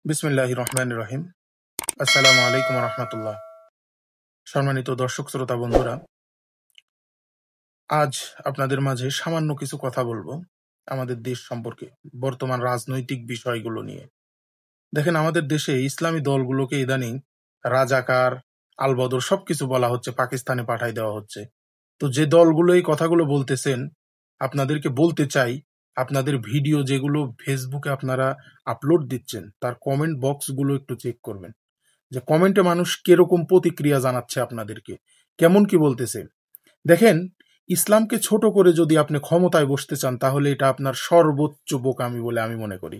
বিসমিল্লাহির রহমানির রহিম। আসসালামু আলাইকুম রহমতুল্লাহ। সম্মানিত দর্শক শ্রোতা বন্ধুরা, আজ আপনাদের মাঝে সামান্য কিছু কথা বলবো আমাদের দেশ সম্পর্কে, বর্তমান রাজনৈতিক বিষয়গুলো নিয়ে। দেখেন, আমাদের দেশে ইসলামী দলগুলোকে ইদানিং রাজাকার, আলবদর সবকিছু বলা হচ্ছে, পাকিস্তানে পাঠাই দেওয়া হচ্ছে। তো যে দলগুলো এই কথাগুলো বলতেছেন, আপনাদেরকে বলতে চাই, আপনাদের ভিডিও যেগুলো ফেসবুকে আপনারা আপলোড দিচ্ছেন তার কমেন্ট বক্সগুলো একটু চেক করবেন, যে কমেন্টে মানুষ কিরকম প্রতিক্রিয়া জানাচ্ছে আপনাদেরকে, কেমন কি বলতেছে। দেখেন, ইসলামকে ছোট করে যদি আপনি ক্ষমতায় বসতে চান তাহলে এটা আপনার সর্বোচ্চ বোকামি বলে আমি মনে করি।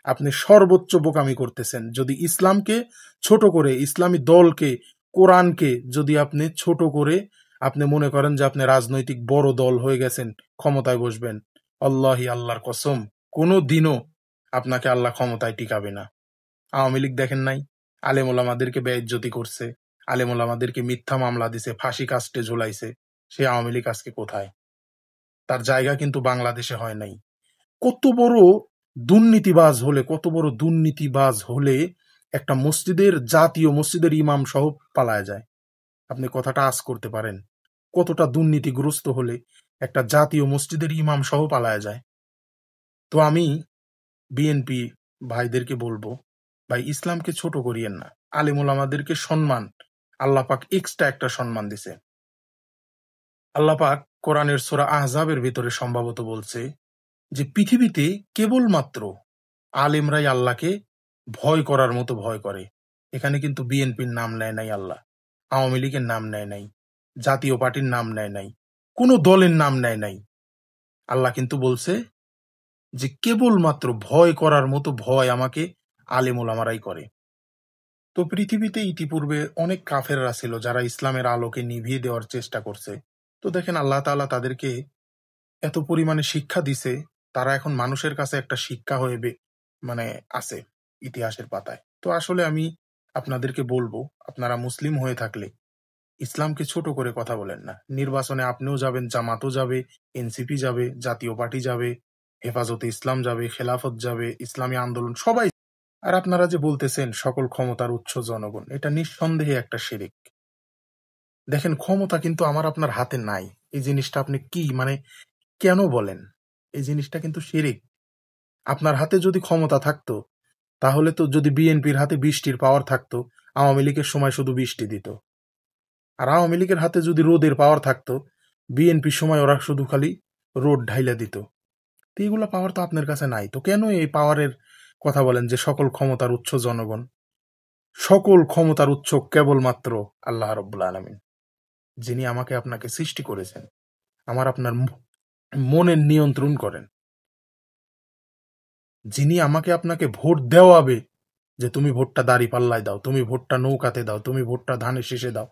আপনি সর্বোচ্চ বোকামি করতেছেন যদি ইসলামকে ছোট করে, ইসলামী দলকে, কোরআনকে যদি আপনি ছোট করে আপনি মনে করেন যে আপনি রাজনৈতিক বড় দল হয়ে গেছেন, ক্ষমতায় বসবেন। আল্লাহি, আল্লাহর কসম, কোনো দিনও আপনাকে আল্লাহ ক্ষমতায় টিকাবে না। আওয়ামী লীগ দেখেন নাই, আলেম ওলামাদেরকে বেইজ্জতি করছে, আলেম ওলামাদেরকে মিথ্যা মামলা দিছে, ফাঁসি কাস্টে ঝুলাইছে। সে আওয়ামী লীগ আজকে কোথায়? তার জায়গা কিন্তু বাংলাদেশে হয় নাই। কত বড় দুর্নীতিবাজ হলে, কত বড় দুর্নীতিবাজ হলে একটা মসজিদের, জাতীয় মসজিদের ইমাম সহ পালায় যায়? আপনি কথাটা আঁচ করতে পারেন? কতটা দুর্নীতিগ্রস্ত হলে একটা জাতীয় মসজিদের ইমাম সহ পালায় যায়? তো আমি বিএনপি ভাইদেরকে বলবো, ভাই ইসলামকে ছোট করিয়েন না। আলেম ওলামাদেরকে সম্মান, আল্লাহ পাক এক্সট্রা একটা সম্মান দিছে। আল্লাহ পাক কোরআনের সূরা আহজাবের ভিতরে সম্ভবত বলছে যে পৃথিবীতে কেবলমাত্র আলেমরাই আল্লাহকে ভয় করার মতো ভয় করে। এখানে কিন্তু বিএনপির নাম নেয় নাই আল্লাহ, আওয়ামী লীগের নাম নেয় নাই, জাতীয় পার্টির নাম নেয় নাই, কোনো দলের নাম নেয় নাই। আল্লাহ কিন্তু বলছে যে কেবলমাত্র ভয় করার মতো ভয় আমাকে আলেম ওলামারাই করে। তো পৃথিবীতে ইতিপূর্বে অনেক কাফেররা ছিল যারা ইসলামের আলোকে নিভিয়ে দেওয়ার চেষ্টা করছে। তো দেখেন, আল্লাহ তাআলা তাদেরকে এত পরিমাণে শিক্ষা দিছে, তারা এখন মানুষের কাছে একটা শিক্ষা হয়ে মানে আছে ইতিহাসের পাতায়। তো আসলে আমি আপনাদেরকে বলবো, আপনারা মুসলিম হয়ে থাকলে ইসলামকে ছোট করে কথা বলেন না। নির্বাচনে আপনিও যাবেন, জামাতও যাবে, এনসিপি যাবে, জাতীয় পার্টি যাবে, হেফাজতে ইসলাম যাবে, খেলাফত যাবে, ইসলামী আন্দোলন সবাই। আর আপনারা যে বলতেছেন সকল ক্ষমতার উৎস জনগণ, এটা নিঃসন্দেহে একটা শিরিক। দেখেন, ক্ষমতা কিন্তু আমার আপনার হাতে নাই। এই জিনিসটা আপনি কি মানে কেন বলেন? এই জিনিসটা কিন্তু শিরিক। আপনার হাতে যদি ক্ষমতা থাকতো, তাহলে তো যদি বিএনপির হাতে বৃষ্টির পাওয়ার থাকতো, আওয়ামী লীগের সময় শুধু বৃষ্টি দিত। আর আওয়ামী লীগের হাতে যদি রোদের পাওয়ার থাকতো, বিএনপির সময় ওরা শুধু খালি রোদ ঢাইলা দিত। তো এইগুলা পাওয়ার তো আপনার কাছে নাই, তো কেন এই পাওয়ারের কথা বলেন যে সকল ক্ষমতার উৎস জনগণ? সকল ক্ষমতার উৎস কেবলমাত্র আল্লাহ রাব্বুল আলামিন, যিনি আমাকে আপনাকে সৃষ্টি করেছেন, আমার আপনার মনের নিয়ন্ত্রণ করেন, যিনি আমাকে আপনাকে ভোট দেওয়াবে, যে তুমি ভোটটা দাঁড়িপাল্লায় দাও, তুমি ভোটটা নৌকাতে দাও, তুমি ভোটটা ধানের শীষে দাও,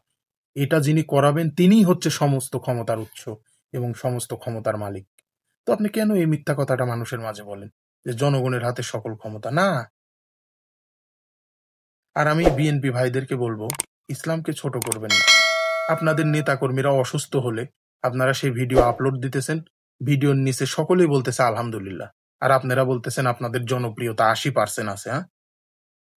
এটা যিনি করাবেন তিনিই হচ্ছে সমস্ত ক্ষমতার উৎস এবং সমস্ত ক্ষমতার মালিক। তো আপনি কেন এই মিথ্যা কথাটা মানুষের মাঝে বলেন যে জনগণের হাতে সকল ক্ষমতা? না। আর আমি বিএনপি ভাইদেরকে বলবো, ইসলামকে ছোট করবেন না। আপনাদের নেতাকর্মীরা অসুস্থ হলে আপনারা সেই ভিডিও আপলোড দিতেছেন, ভিডিওর নিচে সকলেই বলতেছে আলহামদুলিল্লাহ, আর আপনারা বলতেছেন আপনাদের জনপ্রিয়তা 80% আছে। হ্যাঁ,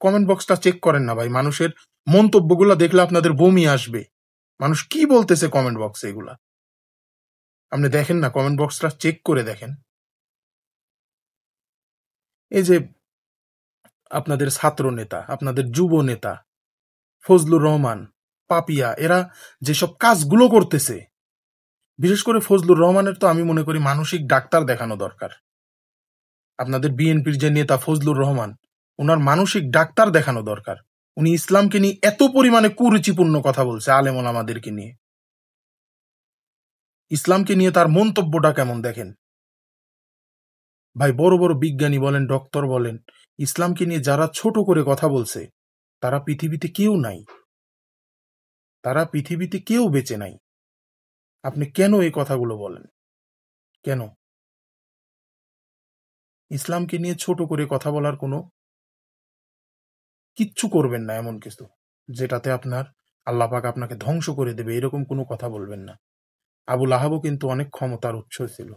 কমেন্ট বক্সটা চেক করেন না ভাই, মানুষের মন্তব্যগুলো দেখলে আপনাদের বমি আসবে। মানুষ কি বলতেছে কমেন্ট বক্সে এগুলা আপনি দেখেন না, কমেন্ট বক্সটা চেক করে দেখেন। এই যে আপনাদের ছাত্র নেতা, আপনাদের যুব নেতা ফজলুর রহমান, পাপিয়া, এরা যেসব কাজগুলো করতেছে, বিশেষ করে ফজলুর রহমানের তো আমি মনে করি মানসিক ডাক্তার দেখানো দরকার। আপনাদের বিএনপির যে নেতা ফজলুর রহমান, উনার মানসিক ডাক্তার দেখানো দরকার। উনি ইসলামকে নিয়ে এত পরিমাণে কুরুচিপূর্ণ কথা বলছে আলেম ওলামাদেরকে নিয়ে, ইসলামকে নিয়ে তার মন্তব্যটা কেমন দেখেন। ভাই, বড় বড় বিজ্ঞানী বলেন, ডক্টর বলেন, ইসলামকে নিয়ে যারা ছোট করে কথা বলছে তারা পৃথিবীতে কেউ নাই, তারা পৃথিবীতে কেউ বেঁচে নাই। আপনি কেন এই কথাগুলো বলেন? কেন? ইসলামকে নিয়ে ছোট করে কথা বলার কোনো কিচ্ছু করবেন না, এমন কিছু যেটাতে আপনার আল্লাহ পাক আপনাকে ধ্বংস করে দেবে, এরকম কোনো কথা বলবেন না। আবুল আহাবও কিন্তু অনেক ক্ষমতার উৎস ছিল,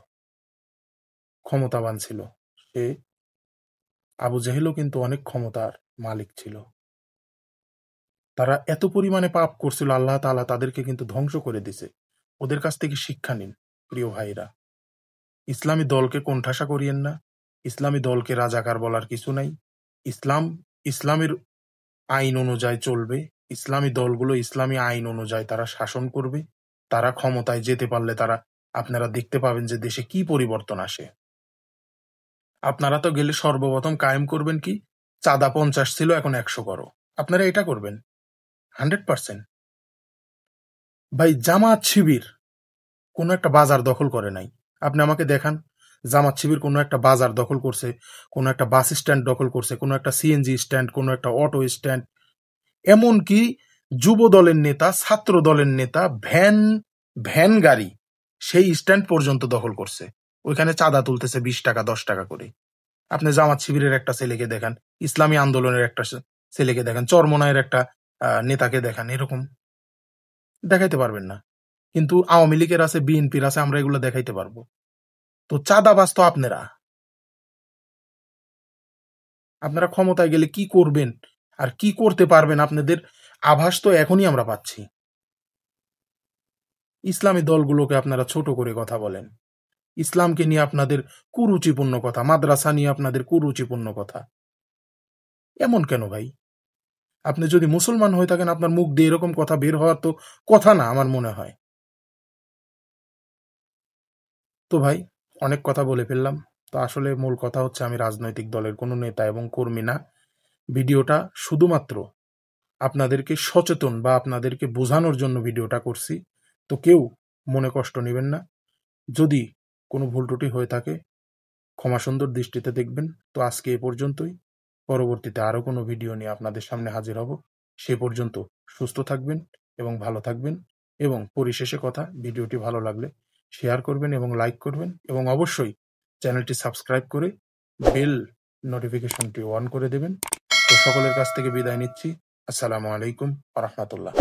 ক্ষমতাবান ছিল। সে আবু জেহেলও কিন্তু অনেক ক্ষমতার মালিক ছিল। তারা এত পরিমাণে পাপ করছিল, আল্লাহ তাআলা তাদেরকে কিন্তু ধ্বংস করে দিছে। ওদের কাছ থেকে শিক্ষা নিন প্রিয় ভাইরা। ইসলামী দলকে কোণঠাসা করিয়েন না। ইসলামী দলকে রাজাকার বলার কিছু নাই। ইসলাম ইসলামের আইন অনুযায়ী চলবে। ইসলামী দলগুলো ইসলামী আইন অনুযায়ী তারা শাসন করবে। তারা ক্ষমতায় যেতে পারলে আপনারা দেখতে পাবেন যে দেশে কি পরিবর্তন আসে। আপনারা তো গেলে সর্বপ্রথম কায়েম করবেন কি? চাঁদা ৫০ ছিল, এখন ১০০ করো। আপনারা এটা করবেন 100%। ভাই, জামাত শিবির কোনো একটা বাজার দখল করে নাই। আপনি আমাকে দেখান, জামাত শিবির কোনো একটা বাজার দখল করছে, কোনো একটা বাস স্ট্যান্ড দখল করছে, কোনো একটা সিএনজি স্ট্যান্ড, কোনো একটা অটো স্ট্যান্ড, এমনকি যুব দলের নেতা, ছাত্র দলের নেতা ভ্যান গাড়ি সেই স্ট্যান্ড পর্যন্ত দখল করছে। ওইখানে চাঁদা তুলতেছে ২০ টাকা ১০ টাকা করে। আপনি জামাত শিবিরের একটা ছেলেকে দেখান, ইসলামী আন্দোলনের একটা ছেলেকে দেখান, চরমনায়ের একটা নেতাকে দেখান, এরকম দেখাইতে পারবেন না। কিন্তু আওয়ামী লীগের আছে, বিএনপির আছে, আমরা এগুলো দেখাইতে পারবো। তো চাঁদাবাজ তো আপনারা ক্ষমতায় গেলে কি করবেন আর কি করতে পারবেন আপনাদের আভাস তো এখনই আমরা পাচ্ছি। ইসলামী দলগুলোকে আপনারা ছোট করে কথা বলেন, ইসলামকে নিয়ে আপনাদের কুরুচিপূর্ণ কথা, মাদ্রাসা নিয়ে আপনাদের কুরুচিপূর্ণ কথা। এমন কেন ভাই? আপনি যদি মুসলমান হয়ে থাকেন, আপনার মুখ দিয়ে এরকম কথা বের হওয়ার তো কথা না আমার মনে হয়। তো ভাই, অনেক কথা বলে ফেললাম। তো আসলে মূল কথা হচ্ছে আমি রাজনৈতিক দলের কোনো নেতা এবং কর্মী না। ভিডিওটা শুধুমাত্র আপনাদেরকে সচেতন বা আপনাদেরকে বোঝানোর জন্য ভিডিওটা করছি। তো কেউ মনে কষ্ট নেবেন না। যদি কোনো ভুল ত্রুটি হয়ে থাকে ক্ষমা সুন্দর দৃষ্টিতে দেখবেন। তো আজকে এ পর্যন্তই। পরবর্তীতে আরও কোনো ভিডিও নিয়ে আপনাদের সামনে হাজির হব। সে পর্যন্ত সুস্থ থাকবেন এবং ভালো থাকবেন। এবং পরিশেষে কথা, ভিডিওটি ভালো লাগলে শেয়ার করবেন এবং লাইক করবেন এবং অবশ্যই চ্যানেলটি সাবস্ক্রাইব করে বেল নোটিফিকেশনটি অন করে দেবেন। তো সকলের কাছ থেকে বিদায় নিচ্ছি। আসসালামু আলাইকুম ওয়া রাহমাতুল্লাহ।